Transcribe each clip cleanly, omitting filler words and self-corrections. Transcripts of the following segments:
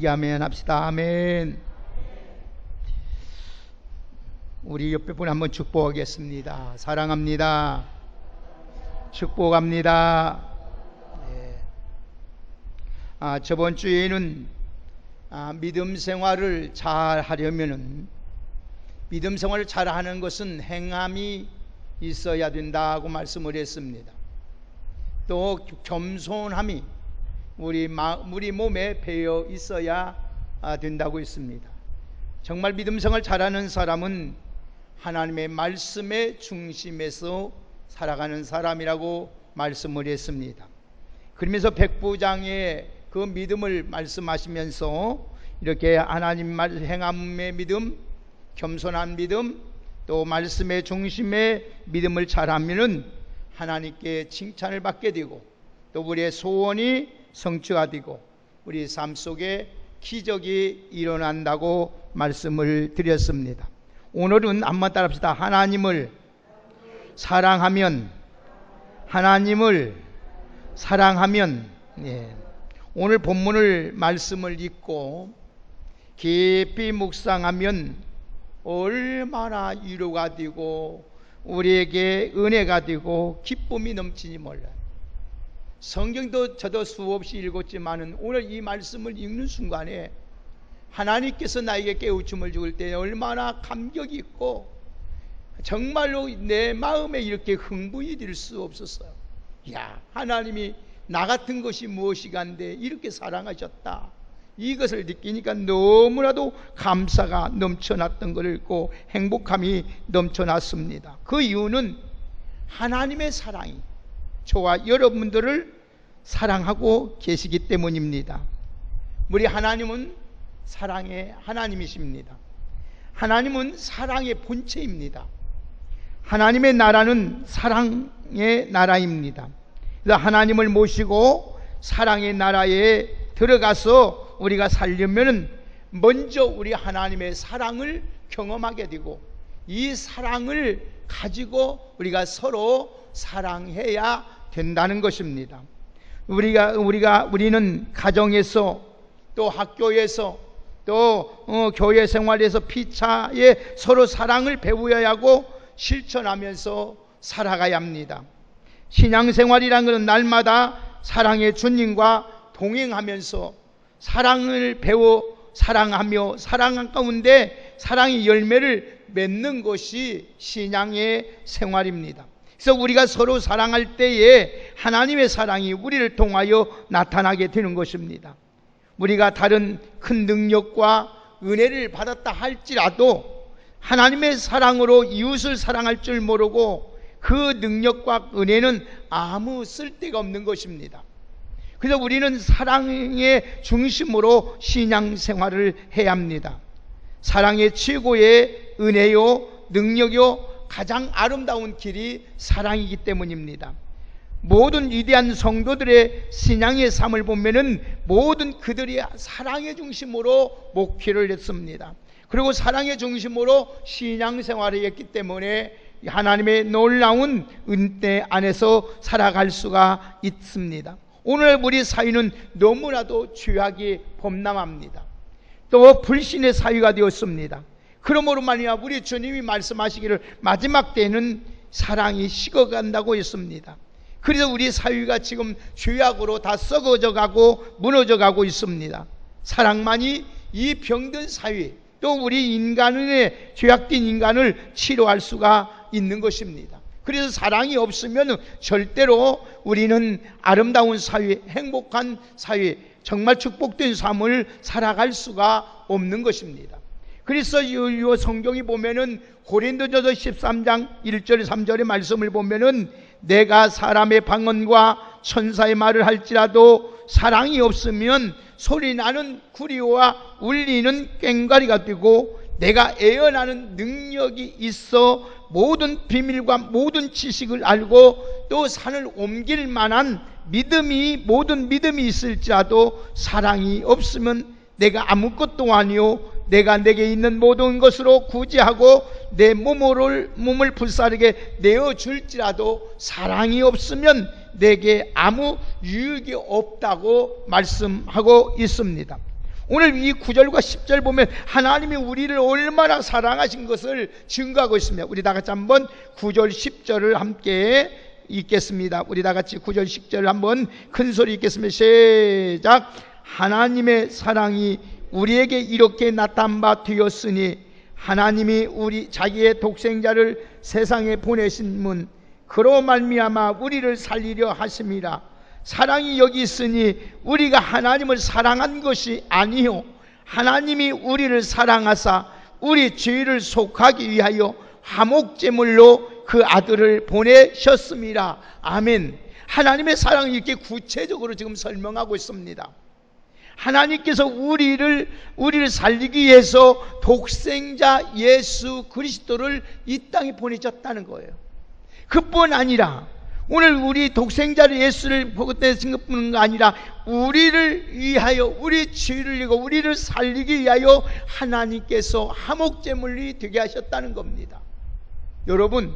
아멘 합시다. 아멘. 우리 옆에 분 한번 축복하겠습니다. 사랑합니다. 축복합니다. 네. 저번 주에는 믿음 생활을 잘 하려면은 믿음 생활을 잘 하는 것은 행함이 있어야 된다고 말씀을 했습니다. 또 겸손함이 우리 몸에 배어 있어야 된다고 했습니다. 정말 믿음 생활 잘하는 사람은 하나님의 말씀의 중심에서 살아가는 사람이라고 말씀을 했습니다. 그러면서 백부장의 그 믿음을 말씀하시면서 이렇게 하나님 말 행함의 믿음, 겸손한 믿음, 또 말씀의 중심의 믿음을 잘하면은 하나님께 칭찬을 받게 되고 또 우리의 소원이 성취가 되고 우리 삶 속에 기적이 일어난다고 말씀을 드렸습니다. 오늘은 한번 따라합시다. 하나님을 사랑하면, 하나님을 사랑하면. 오늘 본문을 말씀을 읽고 깊이 묵상하면 얼마나 위로가 되고 우리에게 은혜가 되고 기쁨이 넘치니 몰라요. 성경도 저도 수없이 읽었지만은 오늘 이 말씀을 읽는 순간에 하나님께서 나에게 깨우침을 주실 때 얼마나 감격이 있고 정말로 내 마음에 이렇게 흥분이 될 수 없었어요. 야, 하나님이 나 같은 것이 무엇이간데 이렇게 사랑하셨다. 이것을 느끼니까 너무나도 감사가 넘쳐났던 것을 읽고 행복함이 넘쳐났습니다. 그 이유는 하나님의 사랑이 저와 여러분들을 사랑하고 계시기 때문입니다. 우리 하나님은 사랑의 하나님이십니다. 하나님은 사랑의 본체입니다. 하나님의 나라는 사랑의 나라입니다. 그래서 하나님을 모시고 사랑의 나라에 들어가서 우리가 살려면 먼저 우리 하나님의 사랑을 경험하게 되고 이 사랑을 가지고 우리가 서로 사랑해야 된다는 것입니다. 우리는 가정에서 또 학교에서 또 교회 생활에서 피차에 서로 사랑을 배워야 하고 실천하면서 살아가야 합니다. 신앙생활이라는 것은 날마다 사랑의 주님과 동행하면서 사랑을 배워 사랑하며 사랑 가운데 사랑의 열매를 맺는 것이 신앙의 생활입니다. 그래서 우리가 서로 사랑할 때에 하나님의 사랑이 우리를 통하여 나타나게 되는 것입니다. 우리가 다른 큰 능력과 은혜를 받았다 할지라도 하나님의 사랑으로 이웃을 사랑할 줄 모르고 그 능력과 은혜는 아무 쓸데가 없는 것입니다. 그래서 우리는 사랑의 중심으로 신앙생활을 해야 합니다. 사랑의 최고의 은혜요 능력요 가장 아름다운 길이 사랑이기 때문입니다. 모든 위대한 성도들의 신앙의 삶을 보면은 모든 그들이 사랑의 중심으로 목회를 했습니다. 그리고 사랑의 중심으로 신앙생활을 했기 때문에 하나님의 놀라운 은혜 안에서 살아갈 수가 있습니다. 오늘 우리 사회는 너무나도 죄악이 범람합니다. 또 불신의 사회가 되었습니다. 그러므로 말이야 우리 주님이 말씀하시기를 마지막 때에는 사랑이 식어간다고 했습니다. 그래서 우리 사회가 지금 죄악으로 다 썩어져 가고 무너져 가고 있습니다. 사랑만이 이 병든 사회 또 우리 인간의 죄악된 인간을 치료할 수가 있는 것입니다. 그래서 사랑이 없으면 절대로 우리는 아름다운 사회, 행복한 사회, 정말 축복된 삶을 살아갈 수가 없는 것입니다. 그래서 이 성경이 보면은 고린도전서 13장 1절 3절의 말씀을 보면은 내가 사람의 방언과 천사의 말을 할지라도 사랑이 없으면 소리나는 구리와 울리는 꽹과리가 되고 내가 애언하는 능력이 있어 모든 비밀과 모든 지식을 알고 또 산을 옮길 만한 모든 믿음이 있을지라도 사랑이 없으면 내가 아무것도 아니요 내가 내게 있는 모든 것으로 구제하고 내 몸을 불사르게 내어줄지라도 사랑이 없으면 내게 아무 유익이 없다고 말씀하고 있습니다. 오늘 이 9절과 10절 보면 하나님이 우리를 얼마나 사랑하신 것을 증거하고 있습니다. 우리 다 같이 한번 9절 10절을 함께 읽겠습니다. 우리 다 같이 9절 10절을 한번 큰 소리 읽겠습니다. 시작. 하나님의 사랑이 우리에게 이렇게 나타난 바 되었으니 하나님이 우리 자기의 독생자를 세상에 보내신 분 그로 말미암아 우리를 살리려 하심이라. 사랑이 여기 있으니 우리가 하나님을 사랑한 것이 아니요 하나님이 우리를 사랑하사 우리 죄를 속하기 위하여 화목제물로 그 아들을 보내셨습니다. 아멘. 하나님의 사랑을 이렇게 구체적으로 지금 설명하고 있습니다. 하나님께서 우리를 살리기 위해서 독생자 예수 그리스도를 이 땅에 보내셨다는 거예요. 그뿐 아니라 오늘 우리 독생자를 예수를 보내신 것뿐 아니라 우리를 위하여 우리 죄를 지고 우리를 살리기 위하여 하나님께서 화목제물이 되게 하셨다는 겁니다. 여러분,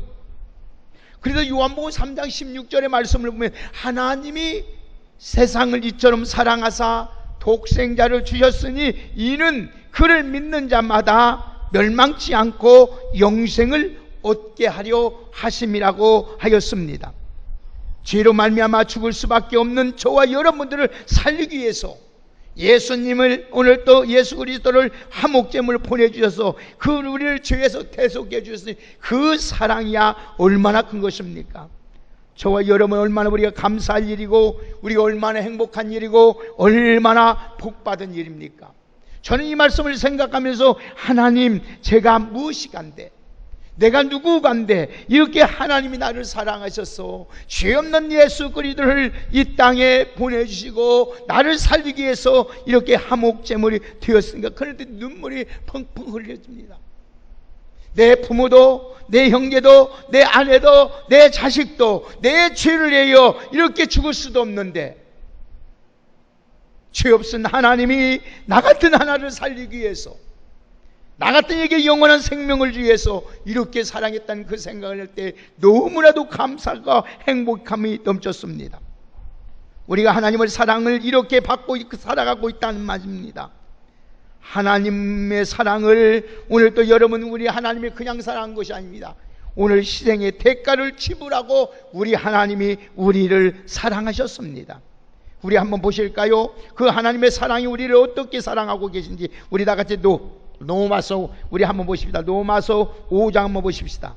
그래서 요한복음 3장 16절의 말씀을 보면 하나님이 세상을 이처럼 사랑하사 독생자를 주셨으니 이는 그를 믿는 자마다 멸망치 않고 영생을 얻게 하려 하심이라고 하였습니다. 죄로 말미암아 죽을 수밖에 없는 저와 여러분들을 살리기 위해서 예수님을 오늘 또 예수 그리스도를 화목제물을 보내주셔서 그 우리를 죄에서 대속해 주셨으니 그 사랑이야 얼마나 큰 것입니까? 저와 여러분 얼마나 우리가 감사할 일이고 우리가 얼마나 행복한 일이고 얼마나 복받은 일입니까? 저는 이 말씀을 생각하면서 하나님 제가 무엇이간데 내가 누구간데 이렇게 하나님이 나를 사랑하셔서 죄 없는 예수 그리스도를 이 땅에 보내주시고 나를 살리기 위해서 이렇게 화목제물이 되었으니까 그런데 눈물이 펑펑 흘려집니다. 내 부모도 내 형제도 내 아내도 내 자식도 내 죄를 위하여 이렇게 죽을 수도 없는데 죄 없은 하나님이 나 같은 하나를 살리기 위해서 나 같은 에게 영원한 생명을 주기 위해서 이렇게 사랑했다는 그 생각을 할 때 너무나도 감사가 행복함이 넘쳤습니다. 우리가 하나님의 사랑을 이렇게 받고 살아가고 있다는 말입니다. 하나님의 사랑을 오늘 또 여러분 우리 하나님이 그냥 사랑한 것이 아닙니다. 오늘 희생의 대가를 지불하고 우리 하나님이 우리를 사랑하셨습니다. 우리 한번 보실까요? 그 하나님의 사랑이 우리를 어떻게 사랑하고 계신지 우리 다 같이 로마서 우리 한번 보십시다. 로마서 5장 한번 보십시다.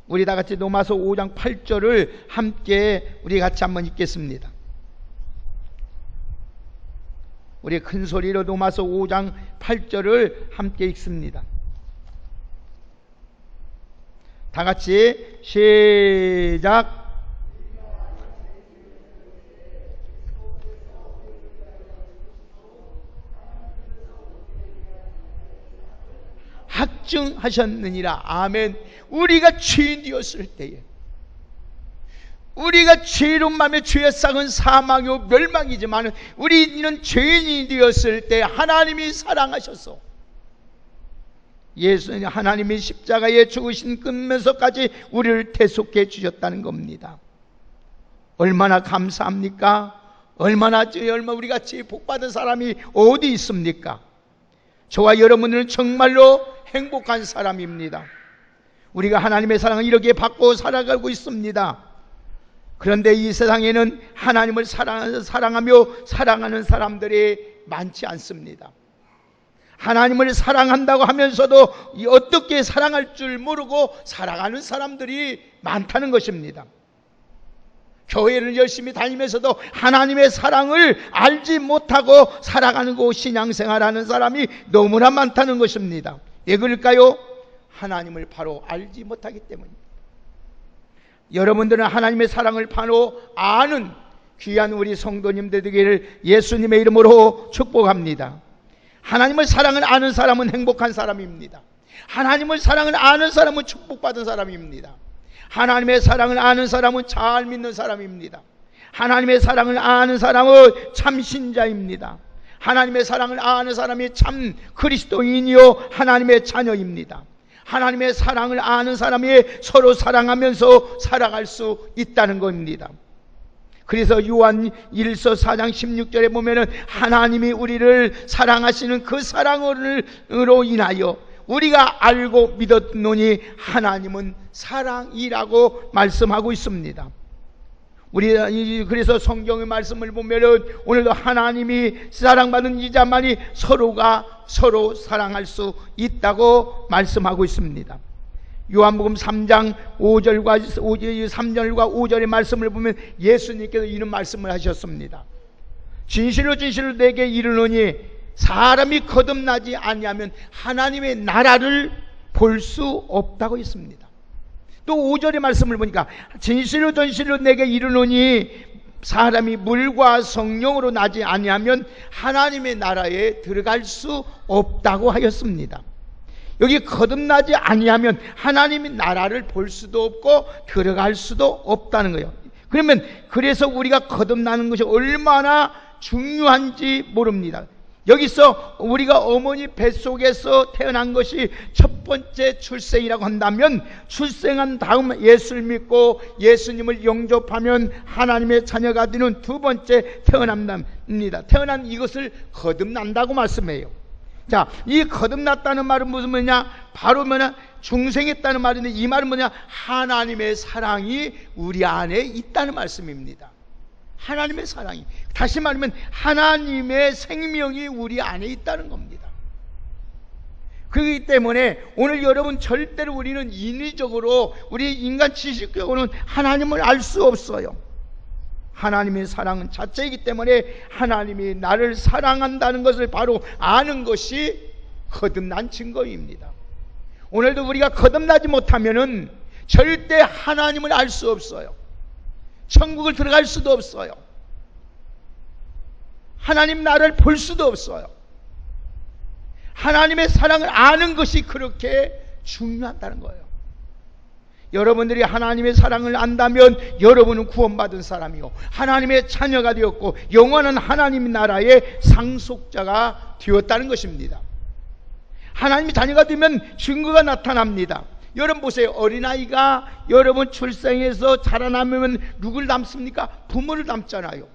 우리 다 같이 로마서 5장 8절을 함께 우리 같이 한번 읽겠습니다. 우리 큰 소리로 로마서 5장 8절을 함께 읽습니다. 다 같이 시작. 확증하셨느니라. 아멘. 우리가 죄인이었을 때에 우리가 죄로운 마음에 죄의 싹은 사망이요 멸망이지만 우리는 죄인이 되었을 때 하나님이 사랑하셔서 예수님 하나님이 십자가에 죽으신 끝면서까지 우리를 대속해 주셨다는 겁니다. 얼마나 감사합니까? 얼마나 우리가 죄 복받은 사람이 어디 있습니까? 저와 여러분들은 정말로 행복한 사람입니다. 우리가 하나님의 사랑을 이렇게 받고 살아가고 있습니다. 그런데 이 세상에는 하나님을 사랑하며 사랑하는 사람들이 많지 않습니다. 하나님을 사랑한다고 하면서도 어떻게 사랑할 줄 모르고 살아가는 사람들이 많다는 것입니다. 교회를 열심히 다니면서도 하나님의 사랑을 알지 못하고 살아가는 거 신앙생활하는 사람이 너무나 많다는 것입니다. 왜 그럴까요? 하나님을 바로 알지 못하기 때문입니다. 여러분들은 하나님의 사랑을 바로 아는 귀한 우리 성도님들 되기를 예수님의 이름으로 축복합니다. 하나님의 사랑을 아는 사람은 행복한 사람입니다. 하나님의 사랑을 아는 사람은 축복받은 사람입니다. 하나님의 사랑을 아는 사람은 잘 믿는 사람입니다. 하나님의 사랑을 아는 사람은 참 신자입니다. 하나님의 사랑을 아는 사람이 참 그리스도인이요 하나님의 자녀입니다. 하나님의 사랑을 아는 사람이 서로 사랑하면서 살아갈 수 있다는 겁니다. 그래서 요한 1서 4장 16절에 보면은 하나님이 우리를 사랑하시는 그 사랑으로 인하여 우리가 알고 믿었노니 하나님은 사랑이라고 말씀하고 있습니다. 우리 그래서 성경의 말씀을 보면은 오늘도 하나님이 사랑받은 이자만이 서로가 서로 사랑할 수 있다고 말씀하고 있습니다. 요한복음 3장 3절과 5절의 말씀을 보면 예수님께서 이런 말씀을 하셨습니다. 진실로 진실로 내게 이르노니 사람이 거듭나지 아니하면 하나님의 나라를 볼 수 없다고 했습니다. 또 5절의 말씀을 보니까 진실로 진실로 내게 이르노니 사람이 물과 성령으로 나지 아니하면 하나님의 나라에 들어갈 수 없다고 하였습니다. 여기 거듭나지 아니하면 하나님의 나라를 볼 수도 없고 들어갈 수도 없다는 거예요. 그러면 그래서 우리가 거듭나는 것이 얼마나 중요한지 모릅니다. 여기서 우리가 어머니 뱃속에서 태어난 것이 첫 번째 출생이라고 한다면 출생한 다음 예수를 믿고 예수님을 영접하면 하나님의 자녀가 되는 두 번째 태어납니다. 태어난 이것을 거듭난다고 말씀해요. 자, 이 거듭났다는 말은 무슨 말이냐? 바로 뭐냐? 중생했다는 말인데 이 말은 뭐냐? 하나님의 사랑이 우리 안에 있다는 말씀입니다. 하나님의 사랑이, 다시 말하면 하나님의 생명이 우리 안에 있다는 겁니다. 그렇기 때문에 오늘 여러분 절대로 우리는 인위적으로 우리 인간 지식적으로는 하나님을 알 수 없어요. 하나님의 사랑은 자체이기 때문에 하나님이 나를 사랑한다는 것을 바로 아는 것이 거듭난 증거입니다. 오늘도 우리가 거듭나지 못하면은 절대 하나님을 알 수 없어요. 천국을 들어갈 수도 없어요. 하나님 나라를 볼 수도 없어요. 하나님의 사랑을 아는 것이 그렇게 중요하다는 거예요. 여러분들이 하나님의 사랑을 안다면 여러분은 구원받은 사람이요 하나님의 자녀가 되었고 영원한 하나님 나라의 상속자가 되었다는 것입니다. 하나님의 자녀가 되면 증거가 나타납니다. 여러분 보세요. 어린아이가 여러분 출생해서 자라나면 누굴 닮습니까? 부모를 닮잖아요.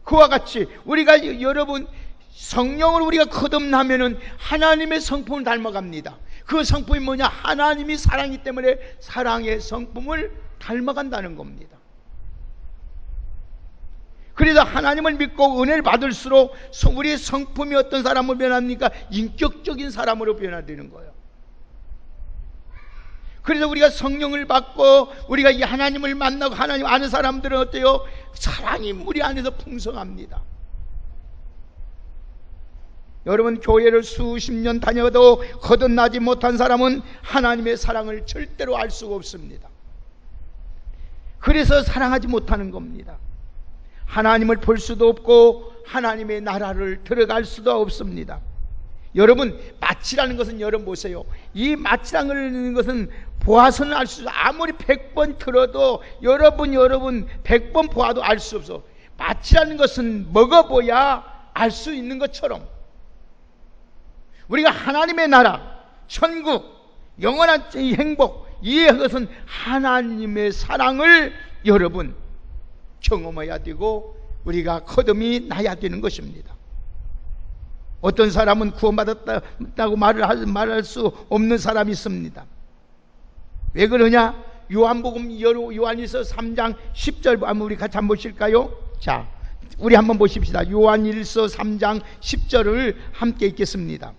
그와 같이 우리가 여러분 성령을 우리가 거듭나면은 하나님의 성품을 닮아갑니다. 그 성품이 뭐냐? 하나님이 사랑이기 때문에 사랑의 성품을 닮아간다는 겁니다. 그래서 하나님을 믿고 은혜를 받을수록 우리의 성품이 어떤 사람으로 변합니까? 인격적인 사람으로 변화되는 거예요. 그래서 우리가 성령을 받고 우리가 이 하나님을 만나고 하나님 아는 사람들은 어때요? 사랑이 우리 안에서 풍성합니다. 여러분 교회를 수십 년 다녀도 거듭나지 못한 사람은 하나님의 사랑을 절대로 알 수가 없습니다. 그래서 사랑하지 못하는 겁니다. 하나님을 볼 수도 없고 하나님의 나라를 들어갈 수도 없습니다. 여러분 마치라는 것은 여러분 보세요. 이 마치라는 것은 보아서는 알 수 없어. 아무리 100번 들어도 여러분 100번 보아도 알 수 없어. 마치라는 것은 먹어봐야 알 수 있는 것처럼 우리가 하나님의 나라, 천국, 영원한 행복, 이것은 하나님의 사랑을 여러분 경험해야 되고 우리가 거듭이 나야 되는 것입니다. 어떤 사람은 구원받았다고 말할 수 없는 사람이 있습니다. 왜 그러냐? 요한복음 요한일서 3장 10절 한번 우리 같이 한번 보실까요? 자, 우리 한번 보십시다. 요한일서 3장 10절을 함께 읽겠습니다.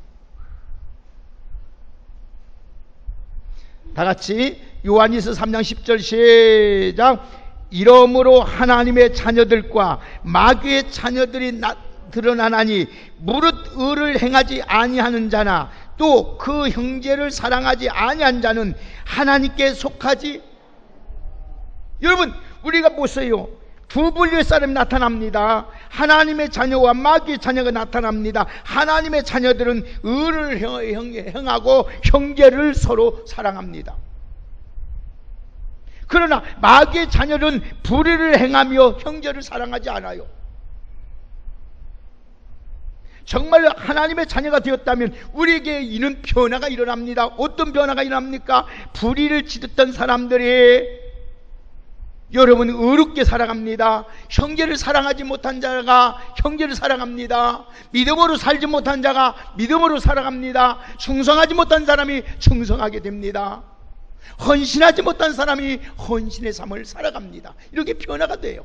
다 같이 요한일서 3장 10절 시작. 이러므로 하나님의 자녀들과 마귀의 자녀들이 드러나나니 무릇 의를 행하지 아니하는 자나 또 그 형제를 사랑하지 아니한 자는 하나님께 속하지. 여러분 우리가 보세요. 두 분류의 사람이 나타납니다. 하나님의 자녀와 마귀의 자녀가 나타납니다. 하나님의 자녀들은 의를 행하고 형제를 서로 사랑합니다. 그러나 마귀의 자녀는 불의를 행하며 형제를 사랑하지 않아요. 정말 하나님의 자녀가 되었다면 우리에게 이런 변화가 일어납니다. 어떤 변화가 일어납니까? 불의를 지켰던 사람들이 여러분 의롭게 살아갑니다. 형제를 사랑하지 못한 자가 형제를 사랑합니다. 믿음으로 살지 못한 자가 믿음으로 살아갑니다. 충성하지 못한 사람이 충성하게 됩니다. 헌신하지 못한 사람이 헌신의 삶을 살아갑니다. 이렇게 변화가 돼요.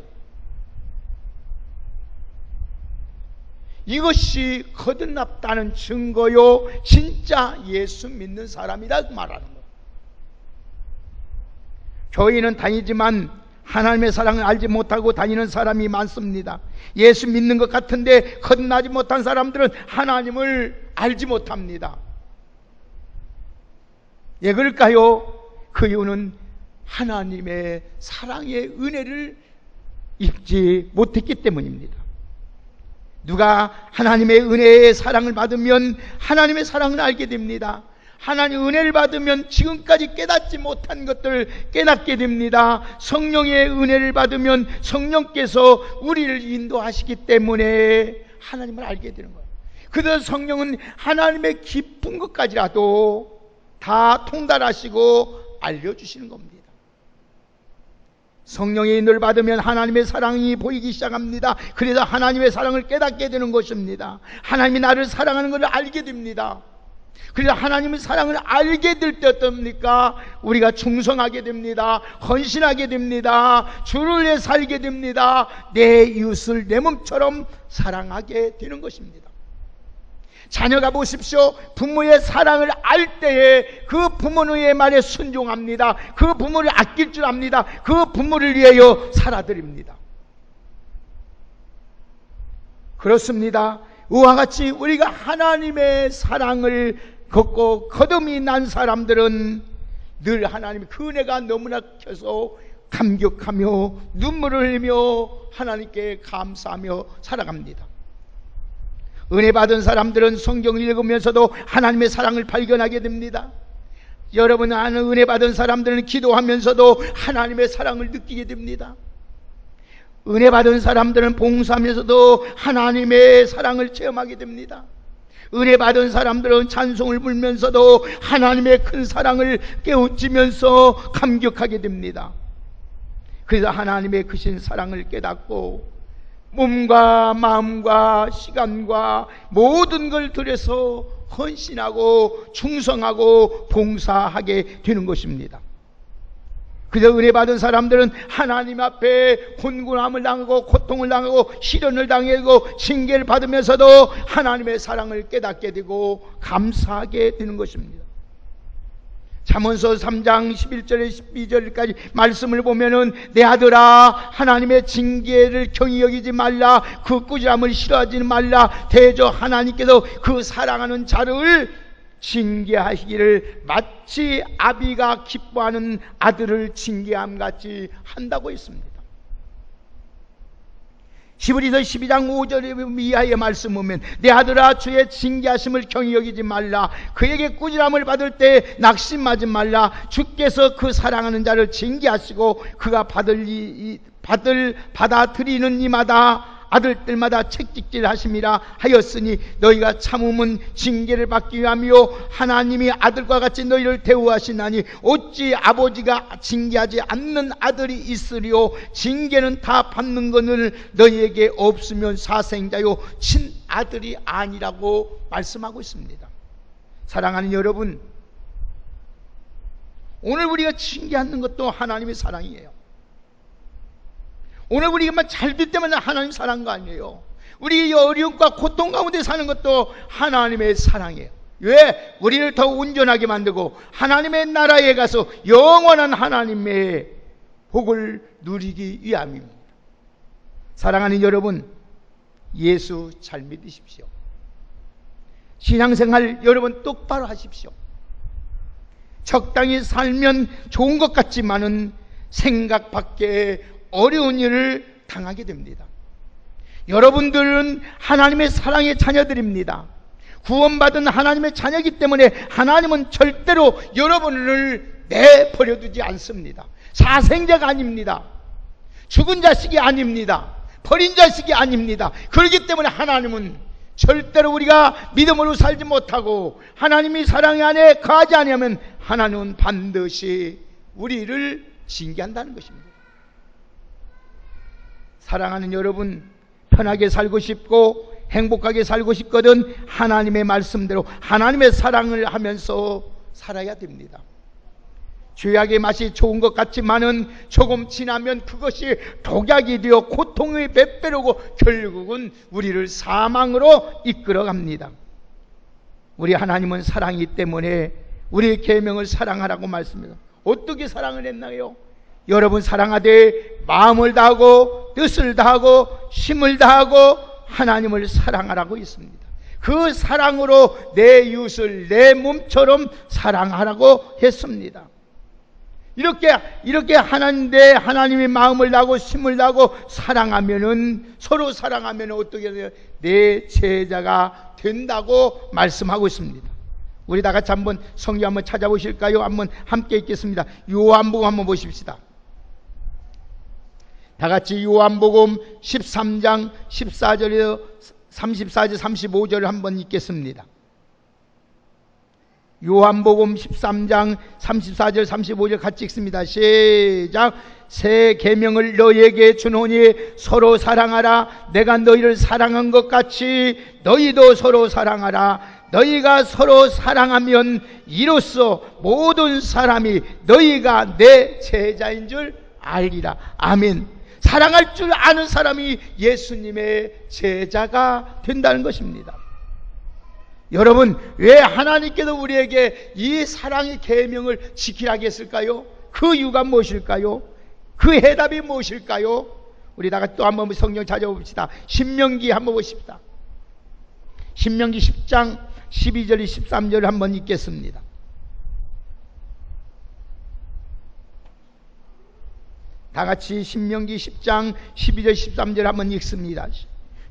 이것이 거듭났다는 증거요, 진짜 예수 믿는 사람이라 말하는 거예요. 교회는 다니지만 하나님의 사랑을 알지 못하고 다니는 사람이 많습니다. 예수 믿는 것 같은데 거듭나지 못한 사람들은 하나님을 알지 못합니다. 왜 그럴까요? 그 이유는 하나님의 사랑의 은혜를 입지 못했기 때문입니다. 누가 하나님의 은혜의 사랑을 받으면 하나님의 사랑을 알게 됩니다. 하나님 은혜를 받으면 지금까지 깨닫지 못한 것들을 깨닫게 됩니다. 성령의 은혜를 받으면 성령께서 우리를 인도하시기 때문에 하나님을 알게 되는 거예요. 그래서 성령은 하나님의 깊은 것까지라도 다 통달하시고 알려주시는 겁니다. 성령의 인도를 받으면 하나님의 사랑이 보이기 시작합니다. 그래서 하나님의 사랑을 깨닫게 되는 것입니다. 하나님이 나를 사랑하는 것을 알게 됩니다. 그래서 하나님의 사랑을 알게 될 때 어떻습니까? 우리가 충성하게 됩니다. 헌신하게 됩니다. 주를 위해 살게 됩니다. 내 이웃을 내 몸처럼 사랑하게 되는 것입니다. 자녀가 보십시오. 부모의 사랑을 알 때에 그 부모의 말에 순종합니다. 그 부모를 아낄 줄 압니다. 그 부모를 위하여 살아드립니다. 그렇습니다. 이와 같이 우리가 하나님의 사랑을 걷고 거듭이 난 사람들은 늘 하나님의 그 은혜가 너무나 커서 감격하며 눈물을 흘리며 하나님께 감사하며 살아갑니다. 은혜 받은 사람들은 성경을 읽으면서도 하나님의 사랑을 발견하게 됩니다. 여러분 아는 은혜 받은 사람들은 기도하면서도 하나님의 사랑을 느끼게 됩니다. 은혜 받은 사람들은 봉사하면서도 하나님의 사랑을 체험하게 됩니다. 은혜 받은 사람들은 찬송을 불면서도 하나님의 큰 사랑을 깨우치면서 감격하게 됩니다. 그래서 하나님의 크신 사랑을 깨닫고 몸과 마음과 시간과 모든 걸 들여서 헌신하고 충성하고 봉사하게 되는 것입니다. 그래서 은혜 받은 사람들은 하나님 앞에 곤곤함을 당하고 고통을 당하고 시련을 당하고 징계를 받으면서도 하나님의 사랑을 깨닫게 되고 감사하게 되는 것입니다. 잠언서 3장 11절에 12절까지 말씀을 보면은 내 아들아 하나님의 징계를 경히 여기지 말라. 그 꾸지람을 싫어하지 말라. 대저 하나님께서 그 사랑하는 자를 징계하시기를 마치 아비가 기뻐하는 아들을 징계함 같이 한다고 했습니다. 히브리서 12장 5절의 이하의 말씀 보면 내 아들아 주의 징계하심을 경히 여기지 말라. 그에게 꾸지람을 받을 때 낙심하지 말라. 주께서 그 사랑하는 자를 징계하시고 그가 받아들이는 이마다 아들들마다 책찍질 하심이라 하였으니 너희가 참음은 징계를 받기 위함이요 하나님이 아들과 같이 너희를 대우하시나니 어찌 아버지가 징계하지 않는 아들이 있으리요. 징계는 다 받는 것을 너희에게 없으면 사생자요 친아들이 아니라고 말씀하고 있습니다. 사랑하는 여러분, 오늘 우리가 징계하는 것도 하나님의 사랑이에요. 오늘 우리가 잘 될 때만 하나님 사랑한 거 아니에요. 우리 어려움과 고통 가운데 사는 것도 하나님의 사랑이에요. 왜? 우리를 더 온전하게 만들고 하나님의 나라에 가서 영원한 하나님의 복을 누리기 위함입니다. 사랑하는 여러분, 예수 잘 믿으십시오. 신앙생활 여러분 똑바로 하십시오. 적당히 살면 좋은 것 같지만은 생각 밖에 어려운 일을 당하게 됩니다. 여러분들은 하나님의 사랑의 자녀들입니다. 구원받은 하나님의 자녀이기 때문에 하나님은 절대로 여러분을 내버려두지 않습니다. 사생자가 아닙니다. 죽은 자식이 아닙니다. 버린 자식이 아닙니다. 그렇기 때문에 하나님은 절대로 우리가 믿음으로 살지 못하고 하나님이 사랑 안에 거하지 않으면 하나님은 반드시 우리를 징계한다는 것입니다. 사랑하는 여러분, 편하게 살고 싶고 행복하게 살고 싶거든 하나님의 말씀대로 하나님의 사랑을 하면서 살아야 됩니다. 죄악의 맛이 좋은 것 같지만은 조금 지나면 그것이 독약이 되어 고통의 배배로고 결국은 우리를 사망으로 이끌어 갑니다. 우리 하나님은 사랑이기 때문에 우리의 계명을 사랑하라고 말씀해요. 어떻게 사랑을 했나요? 여러분 사랑하되 마음을 다하고 뜻을 다하고 힘을 다하고 하나님을 사랑하라고 있습니다. 그 사랑으로 내 이웃을 내 몸처럼 사랑하라고 했습니다. 이렇게 하나님의 마음을 다하고 힘을 다하고 사랑하면은, 서로 사랑하면 어떻게 돼요? 내 제자가 된다고 말씀하고 있습니다. 우리 다 같이 한번 성경 한번 찾아보실까요? 한번 함께 읽겠습니다. 요한복음 한번 보십시다. 다 같이 요한복음 13장 14절에서 34절 35절을 한번 읽겠습니다. 요한복음 13장 34절 35절 같이 읽습니다. 시작. 새 계명을 너희에게 주노니 서로 사랑하라. 내가 너희를 사랑한 것 같이 너희도 서로 사랑하라. 너희가 서로 사랑하면 이로써 모든 사람이 너희가 내 제자인 줄 알리라. 아멘. 사랑할 줄 아는 사람이 예수님의 제자가 된다는 것입니다. 여러분, 왜 하나님께서 우리에게 이 사랑의 계명을 지키라고 했을까요? 그 이유가 무엇일까요? 그 해답이 무엇일까요? 우리 다 같이 또 한번 성경 찾아봅시다. 신명기 한번 보십시다. 신명기 10장 12절 13절 한번 읽겠습니다. 다 같이 신명기 10장 12절 13절 한번 읽습니다.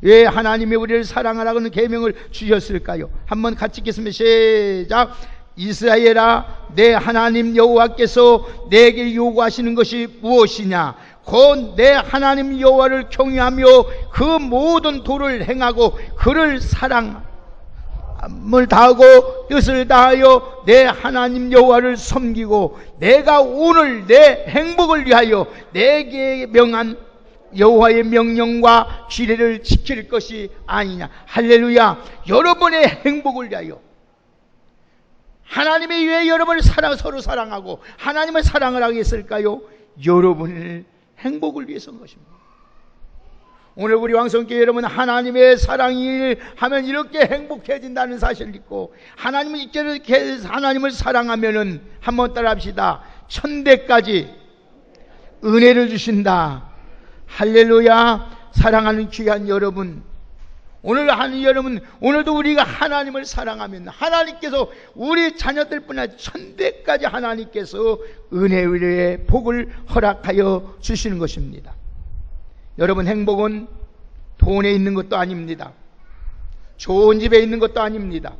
왜 하나님이 우리를 사랑하라는 계명을 주셨을까요? 한번 같이 읽겠습니다. 시작. 이스라엘아, 내 하나님 여호와께서 내게 요구하시는 것이 무엇이냐? 곧 내 하나님 여호와를 경외하며 그 모든 도를 행하고 그를 사랑함을 다하고 뜻을 다하여 내 하나님 여호와를 섬기고 내가 오늘 내 행복을 위하여 내게 명한 여호와의 명령과 규례를 지킬 것이 아니냐. 할렐루야. 여러분의 행복을 위하여, 하나님이 왜 여러분을 서로 사랑하고 하나님을 사랑을 하게 했을까요? 여러분의 행복을 위해서인 것입니다. 오늘 우리 왕성교회 여러분, 하나님의 사랑이 하면 이렇게 행복해진다는 사실을 믿고 하나님을 사랑하면은 한번 따라합시다. 천대까지 은혜를 주신다. 할렐루야. 사랑하는 귀한 여러분, 오늘도 우리가 하나님을 사랑하면 하나님께서 우리 자녀들뿐 아니라 천대까지 하나님께서 은혜의 복을 허락하여 주시는 것입니다. 여러분, 행복은 돈에 있는 것도 아닙니다. 좋은 집에 있는 것도 아닙니다.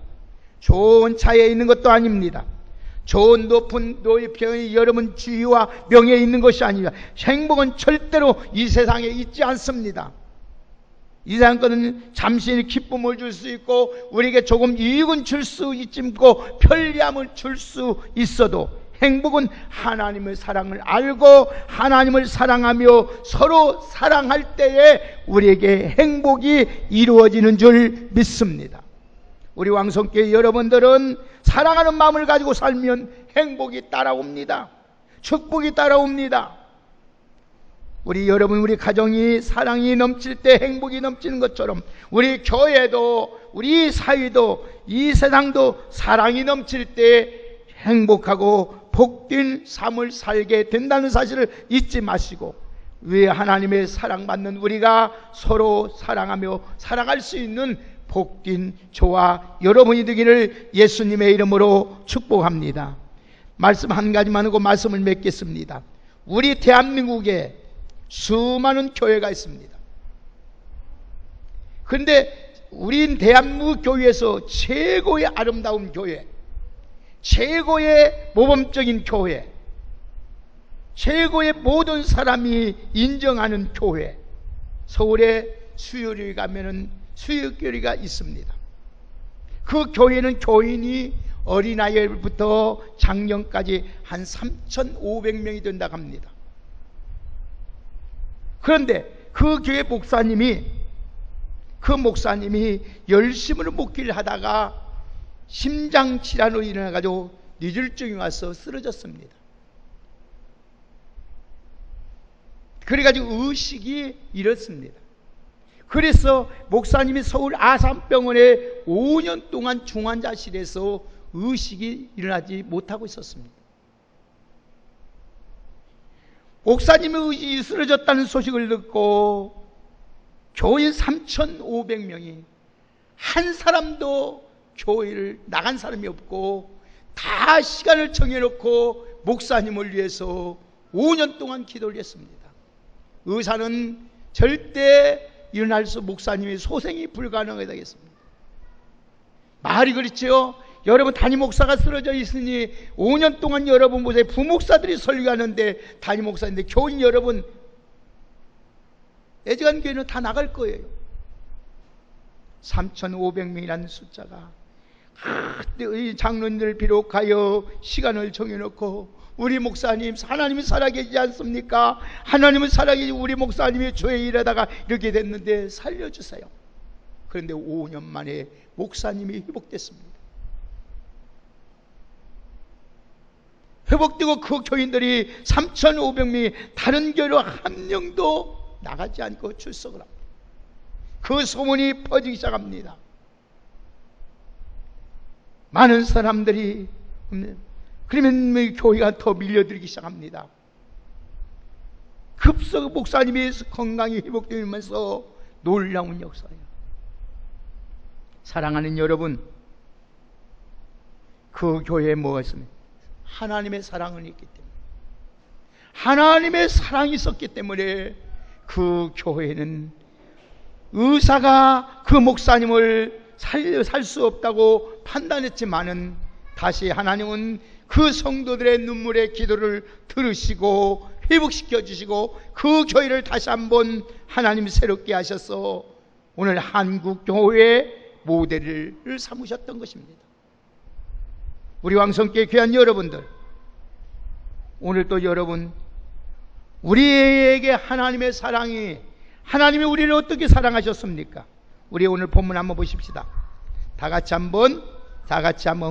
좋은 차에 있는 것도 아닙니다. 좋은 높은 노예병이 여러분 지위와 명예에 있는 것이 아니라, 행복은 절대로 이 세상에 있지 않습니다. 이 세상 것은 잠시 기쁨을 줄 수 있고 우리에게 조금 이익은 줄 수 있고 편리함을 줄 수 있어도, 행복은 하나님의 사랑을 알고 하나님을 사랑하며 서로 사랑할 때에 우리에게 행복이 이루어지는 줄 믿습니다. 우리 왕성교회 여러분들은 사랑하는 마음을 가지고 살면 행복이 따라옵니다. 축복이 따라옵니다. 우리 여러분, 우리 가정이 사랑이 넘칠 때 행복이 넘치는 것처럼 우리 교회도, 우리 사회도, 이 세상도 사랑이 넘칠 때 행복하고 복된 삶을 살게 된다는 사실을 잊지 마시고, 왜 하나님의 사랑받는 우리가 서로 사랑하며 살아갈 수 있는 복된 저와 여러분이 되기를 예수님의 이름으로 축복합니다. 말씀 한 가지만 하고 말씀을 맺겠습니다. 우리 대한민국에 수많은 교회가 있습니다. 그런데 우린 대한민국 교회에서 최고의 아름다운 교회, 최고의 모범적인 교회, 최고의 모든 사람이 인정하는 교회, 서울에 수요일에 가면은 수요교회가 있습니다. 그 교회는 교인이 어린아이부터 장년까지 한 3,500명이 된다고 합니다. 그런데 그 교회 목사님이 열심으로 목회를 하다가 심장 질환으로 인해가지고 뇌졸중이 와서 쓰러졌습니다. 그래가지고 의식이 잃었습니다. 그래서 목사님이 서울 아산병원에 5년 동안 중환자실에서 의식이 일어나지 못하고 있었습니다. 목사님의 의식이 쓰러졌다는 소식을 듣고 교인 3,500명이 한 사람도 교회를 나간 사람이 없고 다 시간을 정해놓고 목사님을 위해서 5년 동안 기도를 했습니다. 의사는 절대 일어날 수 목사님의 소생이 불가능하게 되겠습니다. 말이 그렇죠. 여러분, 담임 목사가 쓰러져 있으니 5년 동안 여러분 보세요. 부목사들이 설교하는데 담임 목사인데 교인 여러분, 애지간 교회는 다 나갈 거예요. 3,500명이라는 숫자가 이 장로님들 비롯하여 시간을 정해놓고 우리 목사님, 하나님이 살아계시지 않습니까? 하나님은 살아계시, 우리 목사님이 교회에 일하다가 이렇게 됐는데 살려주세요. 그런데 5년 만에 목사님이 회복됐습니다. 회복되고 그 교인들이 3,500명이 다른 교회로 한 명도 나가지 않고 출석을 합니다. 그 소문이 퍼지기 시작합니다. 많은 사람들이, 그러면 교회가 더 밀려들기 시작합니다. 급속 목사님이 건강이 회복되면서 놀라운 역사예요. 사랑하는 여러분, 그 교회에 뭐가 있습니까? 하나님의 사랑을 있기 때문에, 하나님의 사랑이 있었기 때문에 그 교회는 의사가 그 목사님을 살 수 없다고 판단했지만은 다시 하나님은 그 성도들의 눈물의 기도를 들으시고 회복시켜 주시고 그 교회를 다시 한번 하나님이 새롭게 하셔서 오늘 한국 교회의 모델을 삼으셨던 것입니다. 우리 왕성교회 귀한 여러분들, 오늘 또 여러분, 우리에게 하나님의 사랑이, 하나님이 우리를 어떻게 사랑하셨습니까? 우리 오늘 본문 한번 보십시다. 다 같이 한번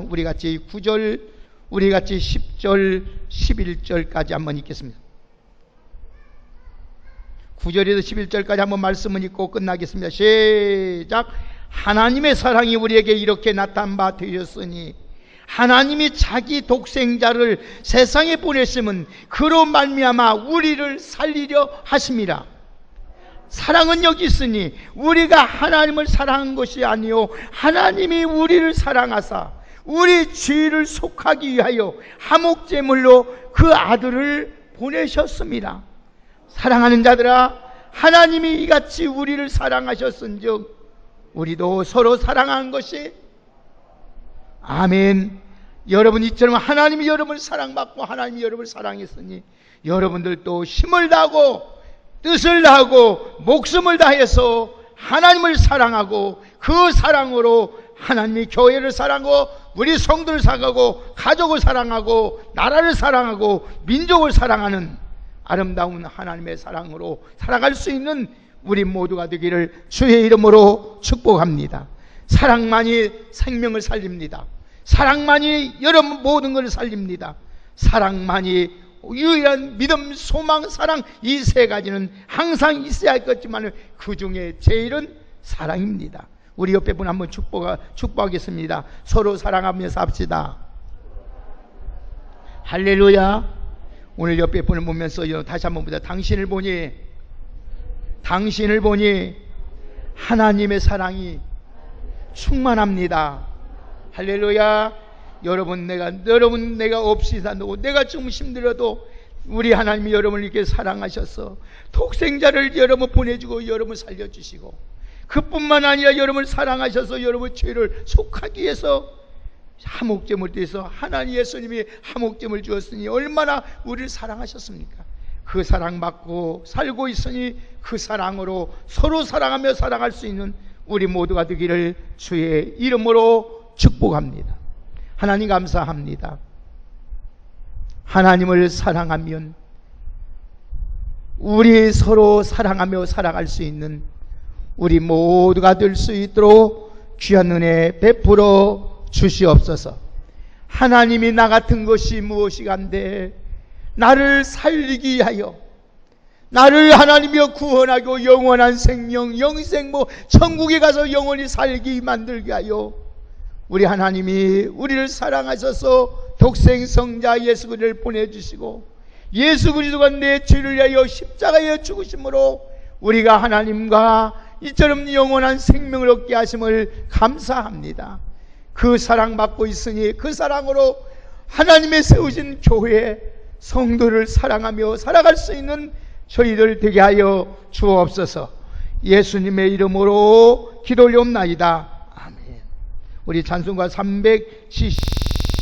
우리 같이 9절, 우리 같이 10절, 11절까지 한번 읽겠습니다. 9절에서 11절까지 한번 말씀을 읽고 끝나겠습니다. 시작. 하나님의 사랑이 우리에게 이렇게 나타난 바 되었으니 하나님이 자기 독생자를 세상에 보내심은 그로 말미암아 우리를 살리려 하심이라. 사랑은 여기 있으니 우리가 하나님을 사랑한 것이 아니요 하나님이 우리를 사랑하사 우리 죄를 속하기 위하여 화목제물로 그 아들을 보내셨습니다. 사랑하는 자들아, 하나님이 이같이 우리를 사랑하셨은즉 우리도 서로 사랑하는 것이, 아멘. 여러분, 이처럼 하나님이 여러분을 사랑받고 하나님이 여러분을 사랑했으니 여러분들도 힘을 다하고 뜻을 다하고 목숨을 다해서 하나님을 사랑하고 그 사랑으로 하나님이 교회를 사랑하고 우리 성도를 사랑하고 가족을 사랑하고 나라를 사랑하고 민족을 사랑하는 아름다운 하나님의 사랑으로 살아갈 수 있는 우리 모두가 되기를 주의 이름으로 축복합니다. 사랑만이 생명을 살립니다. 사랑만이 여러분 모든 것을 살립니다. 사랑만이 유일한 믿음, 소망, 사랑, 이 세 가지는 항상 있어야 할 것지만 그 중에 제일은 사랑입니다. 우리 옆에 분 한번 축복하겠습니다. 서로 사랑하며 삽시다. 할렐루야. 오늘 옆에 분을 보면서 다시 한번 보자. 당신을 보니 하나님의 사랑이 충만합니다. 할렐루야. 여러분 내가 없이 산다고, 내가 좀 힘들어도 우리 하나님이 여러분을 이렇게 사랑하셔서 독생자를 여러분 보내주고 여러분 살려주시고, 그뿐만 아니라 여러분을 사랑하셔서 여러분 죄를 속하기 위해서 화목제물 떼서 하나님 예수님이 화목제물 주었으니 얼마나 우리를 사랑하셨습니까? 그 사랑받고 살고 있으니 그 사랑으로 서로 사랑하며 살아갈 수 있는 우리 모두가 되기를 주의 이름으로 축복합니다. 하나님 감사합니다. 하나님을 사랑하면 우리 서로 사랑하며 살아갈 수 있는 우리 모두가 될 수 있도록 귀한 은혜 베풀어 주시옵소서. 하나님이 나 같은 것이 무엇이간데 나를 살리기 위하여, 나를 하나님이여 구원하고 영원한 생명, 영생, 천국에 가서 영원히 살기 만들게 하여 우리 하나님이 우리를 사랑하셔서 독생 성자 예수 그리스도를 보내주시고 예수 그리스도가 내 죄를 위하여 십자가에 죽으심으로 우리가 하나님과 이처럼 영원한 생명을 얻게 하심을 감사합니다. 그 사랑받고 있으니 그 사랑으로 하나님의 세우신 교회 성도를 사랑하며 살아갈 수 있는 저희들 되게 하여 주옵소서. 예수님의 이름으로 기도 올리옵나이다. 아멘. 우리 찬송가 370